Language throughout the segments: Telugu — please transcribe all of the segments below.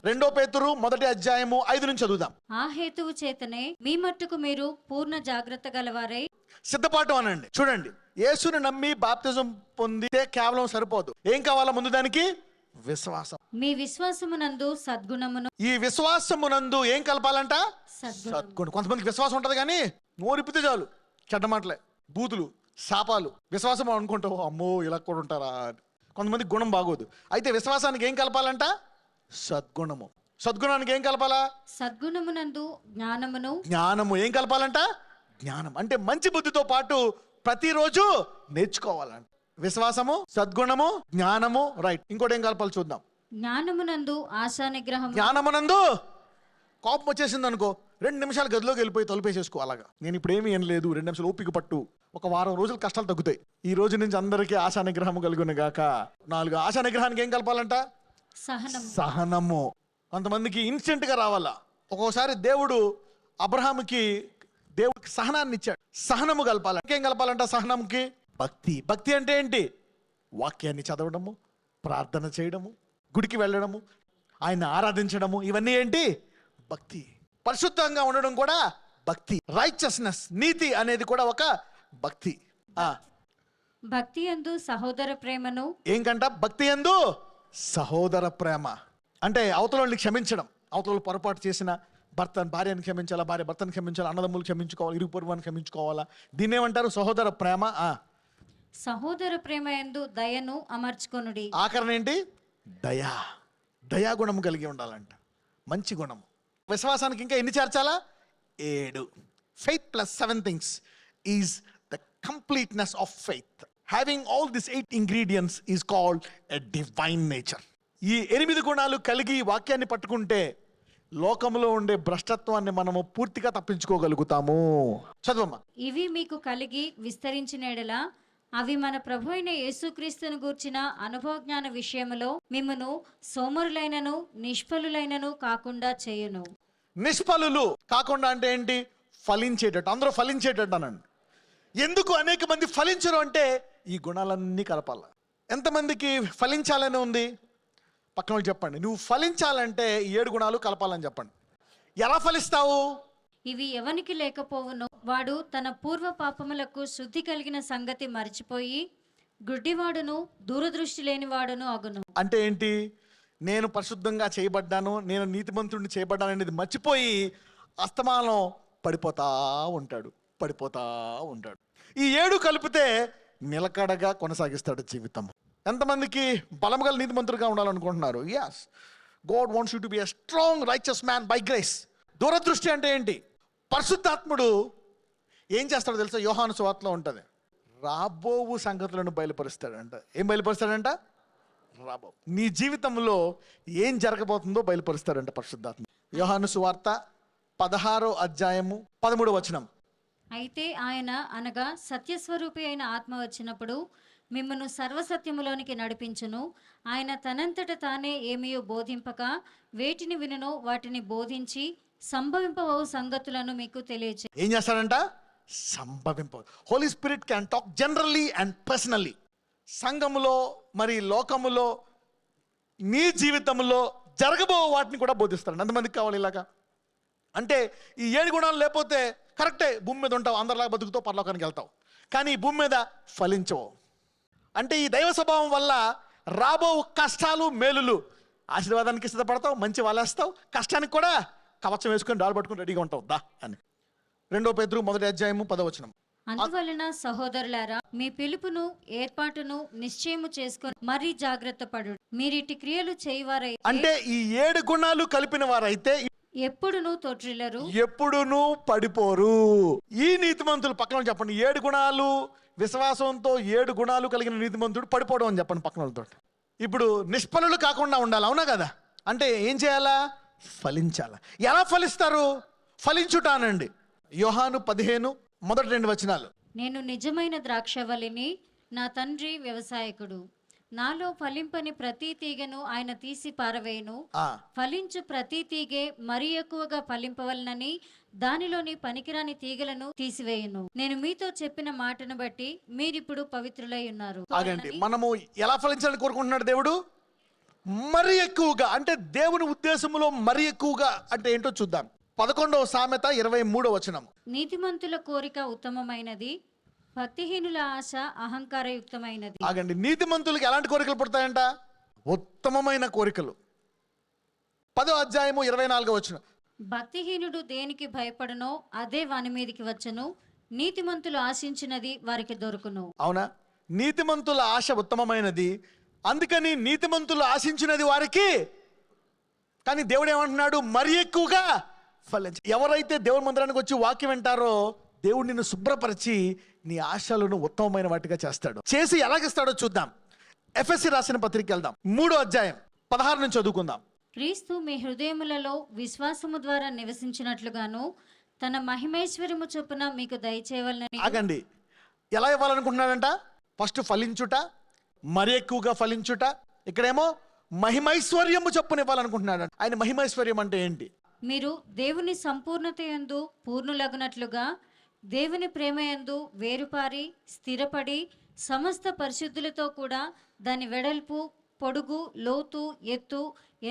రెండో పేతురు 1:5 నుంచి చదువుదాం. ఆ హేతువు చేతనే మీ మట్టుకు మీరు పూర్ణ జాగ్రత్త గలవారై సిద్ధపాటు అనండి. చూడండి, యేసుని నమ్మి బాప్తిజం పొందితే కేవలం సరిపోదు. ఏం కావాలా ముందు దానికి? విశ్వాసం. మీ విశ్వాసమునందు సద్గుణమును. ఈ విశ్వాసమునందు ఏం కలపాలంట? సద్గుణం. సద్గుణం. కొంతమందికి విశ్వాసం ఉంటది కానీ నోరిప్పితే చాలు చెడ్డ మాటలే, బూతులు, శాపాలు. విశ్వాసం అనుకుంటావు, అమ్మో ఇలా కూడా ఉంటారా. కొంతమందికి గుణం బాగోదు. అయితే విశ్వాసానికి ఏం కలపాలంట? సద్గుణము. సద్గుణానికి ఏం కలపాలా? సద్గుణమునందు జ్ఞానమును. జ్ఞానము. ఏం కలపాలంట? జ్ఞానం. అంటే మంచి బుద్ధితో పాటు ప్రతిరోజు నేర్చుకోవాలంట. విశ్వాసము, సద్గుణము, జ్ఞానము. రైట్. ఇంకోటి ఏం కలపాలి చూద్దాం. జ్ఞానమునందు ఆశా నిగ్రహం. జ్ఞానమునందు కోపం వచ్చేసింది అనుకో, 2 నిమిషాలు గదిలోకి వెళ్ళిపోయి తలుపేసేసుకో. అలాగా నేను ఇప్పుడు ఏమీ ఏం లేదు, 2 నిమిషాలు ఓపిక పట్టు, ఒక వారం రోజులు కష్టాలు తగ్గుతాయి. ఈ రోజు నుంచి అందరికీ ఆశా నిగ్రహం కలుగును గాక. 4 ఆశా నిగ్రహానికి ఏం కలపాలంట? సహనము. సహనము. కొంతమందికి ఇన్స్టెంట్ గా రావాలా. ఒక్కోసారి అబ్రహాముకి దేవుడికి సహనాన్ని ఇచ్చాడు. సహనము కలపాలి. ఏం కలపాలంట సహనంకి? భక్తి. భక్తి అంటే ఏంటి? వాక్యాన్ని చదవడము, ప్రార్థన చేయడము, గుడికి వెళ్ళడము, ఆయన ఆరాధించడము. ఇవన్నీ ఏంటి? భక్తి. పరిశుద్ధంగా ఉండడం కూడా భక్తి. రైచస్నెస్, నీతి అనేది కూడా ఒక భక్తి. భక్తి యందు సహోదర ప్రేమను. ఏంకంట? భక్తి యందు సహోదర ప్రేమ. అంటే అవతలని క్షమించడం. అవతల పొరపాటు చేసిన భార్యను క్షమించాలా, భార్య భర్తను క్షమించాలా, అన్నదమ్ములు క్షమించుకోవాలి, ఇరుగు పొరుగుని క్షమించుకోవాలా. దీన్ని ఏమంటారు? సహోదర ప్రేమ. సహోదర ప్రేమ యందు దయను అమర్చుకొనుడి. ఆఖరణ ఏంటి? దయా. దయాగుణం కలిగి ఉండాలంట. మంచి గుణము. విశ్వాసానికి ఇంకా ఎన్ని చేర్చాలా? 7. Faith plus 7 things is the completeness of faith. Having all this 8 ingredients is called a divine nature. ఈ 8 గుణాలు కలిగి వాక్యాన్ని పట్టుకుంటే లోకంలో ఉండే భ్రష్టత్వాన్ని మనము పూర్తిగా తప్పించుకోగలుగుతాము. చదవమ్మా. ఇవి మీకు కలిగి విస్తరించిన ఎడల అవి మన ప్రభు అయిన యేసుక్రీస్తును గూర్చిన అనుభవజ్ఞాన విషయములో మిమ్మును సోమరులైనను నిష్ఫలులైనను కాకుండా చేయును. నిష్ఫలులు కాకుండా అంటే ఏంటి? ఫలించేటట్టు. అందరూ ఫలించేటట్టు అనండి. ఎందుకు అనేక మంది ఫలించరు అంటే ఈ గుణాలన్నీ కలపాల. ఎంతమందికి ఫలించాలని ఉంది? పక్కన వాళ్ళు చెప్పండి. నువ్వు ఫలించాలంటే ఈ 7 గుణాలు కలపాలని చెప్పండి. ఎలా ఫలిస్తావు? ఇవి ఎవనికి లేకపోవును వాడు తన పూర్వ పాపములకు శుద్ధి కలిగిన సంగతి మరిచిపోయి గుడ్డివాడును దూరదృష్టి లేనివాడును అగును. అంటే ఏంటి? నేను పరిశుద్ధంగా చేయబడ్డాను, నేను నీతిమంతుడిని చేయబడ్డాను అనేది మర్చిపోయి అస్తమానం పడిపోతా ఉంటాడు. ఈ 7 కలిపితే నిలకడగా కొనసాగిస్తాడు జీవితం. ఎంతమందికి బలం గల నీతిమంతుడిగా ఉండాలనుకుంటున్నారు? yes, God wants you to be a strong righteous man by grace. దూరదృష్టి అంటే ఏంటి? పరిశుద్ధాత్ముడు ఏం చేస్తాడో తెలుసా? యోహాను సువార్తలో ఉంటుంది. రాబోవు సంగతులను బయలుపరుస్తాడంట. ఏం బయలుపరుస్తాడంట? రాబో. నీ జీవితంలో ఏం జరగబోతుందో బయలుపరుస్తాడంట పరిశుద్ధాత్మ. యోహాను సువార్త 16:13. అయితే ఆయన అనగా సత్యస్వరూపి అయిన ఆత్మ వచ్చినప్పుడు మిమ్మను సర్వసత్యములోనికి నడిపించును. ఆయన తనంతట తానే ఏమీయో బోధింపక వేటిని వినునో వాటిని బోధించి సంభవింపవు సంగతులను మీకు తెలియజే. ఏం చేస్తాడంట? సంభవింప. Holy spirit can talk generally and personally. సంఘములో మరి లోకములో నీ జీవితంలో జరగబో వాటిని కూడా బోధిస్తాడు. ఎంతమందికి కావాలి ఇలాగా? అంటే ఈ 7 గుణాలు లేకపోతే కరెక్టే, భూమి మీద ఉంటావు, అందరిలాగా బతుకుతావు, పరలోకానికి వెళ్తావు, కానీ ఈ భూమి మీద ఫలించవు. అంటే ఈ దైవ స్వభావం వల్ల రాబో కష్టాలు మేలులు, ఆశీర్వాదానికి సిద్ధపడతావు, మంచి వాళ్ళేస్తావు, కష్టానికి కూడా కవచం వేసుకొని డాలు పట్టుకుని రెడీగా ఉంటావు దా అని. 2 పేతురు 1:10. అందువలన సహోదరులారా, మీ పిలుపును ఏర్పాటును నిశ్చయము చేసుకొని మరీ జాగ్రత్త పడు. మీరిటి క్రియలు చేయవారైతే, అంటే ఈ 7 గుణాలు కలిపిన వారైతే ఎప్పుడునూ తొట్రిల్లరు, ఎప్పుడునూ పడిపోరు. ఈ నీతిమంతులు పక్కన చెప్పండి. 7 గుణాలు విశ్వాసంతో 7 గుణాలు కలిగిన నీతిమంతుడు పడిపోవడం అని చెప్పండి పక్కన వాళ్ళతో. ఇప్పుడు నిష్ఫలులు కాకుండా ఉండాలి, అవునా కదా? అంటే ఏం చేయాలా? ఫలించాలా. ఎలా ఫలిస్తారు? ఫలించుట అనండి. యోహాను 15 మొదటి 2 వచనాలు. నేను నిజమైన ద్రాక్షవల్లిని, నా తండ్రి వ్యవసాయకుడు. నాలో ఫలింపని ప్రతి తీగను ఆయన తీసి పారవేయును. ఫలించు ప్రతి తీగే మరి ఎక్కువగా ఫలింపవలనని దానిలోని పనికిరాని తీగలను తీసివేయును. నేను మీతో చెప్పిన మాటను బట్టి మీరిప్పుడు పవిత్రులై ఉన్నారు. ఆగండి. మనము ఎలా ఫలించాలని కోరుకుంటున్నాడు దేవుడు? మరి ఎక్కువగా అంటే దేవుని ఉద్దేశంలో మరి ఎక్కువగా అంటే ఏంటో చూద్దాం. 11వ సామెత 23వ వచనం. నీతిమంతుల కోరిక ఉత్తమమైనది, భక్తిహీనుల ఆశ అహంకారయుక్తమైనది. ఆగండి, నీతిమంతులకి ఎలాంటి కోరికలు పుడతాయంట? ఉత్తమమైన కోరికలు. 10వ అధ్యాయము 24వ వచనం. భక్తిహీనుడు దేనికి భయపడనో అదే వాని మీదికి వచ్చును, నీతిమంతులు ఆశించినది వారికి దొరుకును. అవునా? నీతిమంతుల ఆశ ఉత్తమమైనది, అందుకని నీతిమంతులు ఆశించినది వారికి. కానీ దేవుడు ఏమంటున్నాడు? మరి ఎక్కువగా ఫలించ. ఎవరైతే దేవుని మందిరానికి వచ్చి వాక్యం వింటారో దేవుడు నిన్ను శుభ్రపరిచి నీ ఆశలను ఉత్తమమైన వాటిగా చేస్తాడు. చేసి ఎలాగిస్తాడో చూద్దాం. ఎఫెసీ రాసిన పత్రిక వెళ్దాం. 3వ అధ్యాయం 16 నుంచి చదువుకుందాం. క్రీస్తు మీ హృదయములలో విశ్వాసము ద్వారా నివసించినట్లుగాను తన మహిమైశ్వర్యము చొప్పున మీకు దయచేయవలనని. ఆగండి, ఎలా ఇవ్వాలనుకుంటున్నాడంట? ఫస్ట్ ఫలించుట, మరి ఎక్కువగా ఫలించుట. ఇక్కడేమో మహిమైశ్వర్యము చొప్పున ఇవ్వాలనుకుంటున్నాడు. ఆయన మహిమైశ్వర్యం అంటే ఏంటి? మీరు దేవుని సంపూర్ణత యందు పూర్ణులగునట్లుగా దేవుని ప్రేమ యందు వేరుపారి స్థిరపడి సమస్త పరిశుద్ధులతో కూడా దాని వెడల్పు, పొడుగు, లోతు, ఎత్తు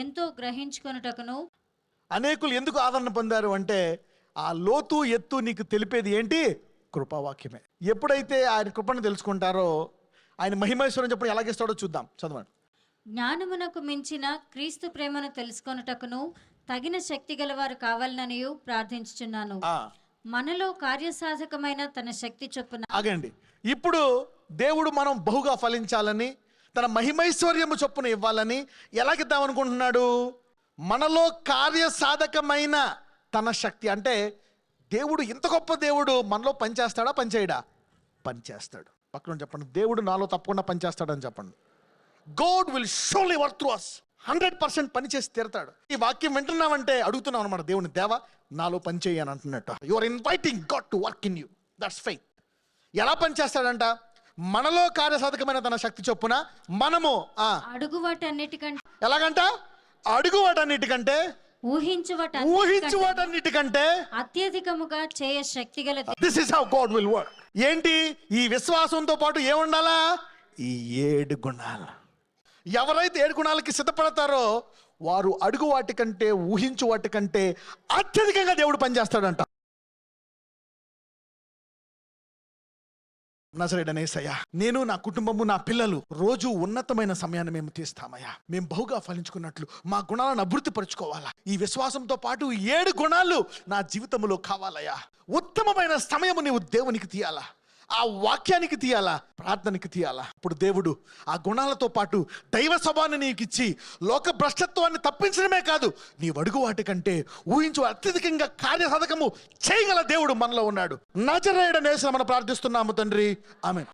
ఎంతో గ్రహించుకొనుటకును. అనేకులు ఎందుకు ఆదరణ పొందారు అంటే ఆ లోతు ఎత్తు నీకు తెలిపేది ఏంటి? కృపావాక్యమే. ఎప్పుడైతే ఆయన కృపను తెలుసుకుంటారో ఆయన మహిమైశ్వర్యం చెప్పడం ఎలాగిస్తాడో చూద్దాం. చదవండి. జ్ఞానమునకు మించిన క్రీస్తు ప్రేమను తెలుసుకొనుటకును తగిన శక్తి గలవారు కావాలననియు ప్రార్థించుచున్నాను. మనలో కార్యసాధకమైన తన శక్తి చొప్పున. ఆగండి, ఇప్పుడు దేవుడు మనం బహుగా ఫలించాలని తన మహిమైశ్వర్యము చొప్పున ఇవ్వాలని ఎలాగిద్దామనుకుంటున్నాడు? మనలో కార్యసాధకమైన తన శక్తి. అంటే దేవుడు ఇంత గొప్ప దేవుడు మనలో పనిచేస్తాడా? పనిచేయడా? పనిచేస్తాడు. పక్కన చెప్పండి, దేవుడు నాలో తప్పకుండా పనిచేస్తాడని చెప్పండి. God will surely work through us. 100% పనిచేసి తీరుతాడు. ఈ వాక్యం వింటున్నామంటే అడుగుతున్నాం అనమాట దేవుని, దేవా నాలో పనిచేయి అని అంటున్నట్టు. You are inviting God to work in you. That's faith. ఎలా పనిచేస్తాడంట? మనలో కార్యసాధకమైన తన శక్తి చొప్పున మనము అడుగు వాటన్నిటికంటే. ఎలాగంట? అడుగు వాటన్నిటికంటే, ఊహించు వాటన్నిటికంటే అత్యధికముగా చేయ శక్తి గల. This is how God will work. ఏంటి? ఈ విశ్వాసంతో పాటు ఏముండాలా? ఈ 7 గుణాలు. ఎవరైతే 7 గుణాలకి సిద్ధపడతారో వారు అడుగు వాటికంటే, ఊహించు వాటికంటే అత్యధికంగా దేవుడు పనిచేస్తాడంట. నజరేయుడైన యేసయ్యా, నేను, నా కుటుంబము, నా పిల్లలు రోజు ఉన్నతమైన సమయాన్ని మేము తీస్తామయ్యా. మేము బహుగా ఫలించుకున్నట్లు మా గుణాలను అభివృద్ధి పరుచుకోవాలా. ఈ విశ్వాసంతో పాటు 7 గుణాలు నా జీవితంలో కావాలయ్యా. ఉత్తమమైన సమయము నీవు దేవునికి తీయాలా, ఆ వాక్యానికి తీయాలా, ప్రార్థనకి తీయాలా. ఇప్పుడు దేవుడు ఆ గుణాలతో పాటు దైవ స్వభావాన్ని నీకు ఇచ్చి లోక భ్రష్టత్వాన్ని తప్పించడమే కాదు, నీ అడుగు వాటికంటే ఊహించు అత్యధికంగా కార్యసాధకము చేయగల దేవుడు మనలో ఉన్నాడు. నజరేయుడైన యేసుని మనం ప్రార్థిస్తున్నాము తండ్రి. ఆమేన్.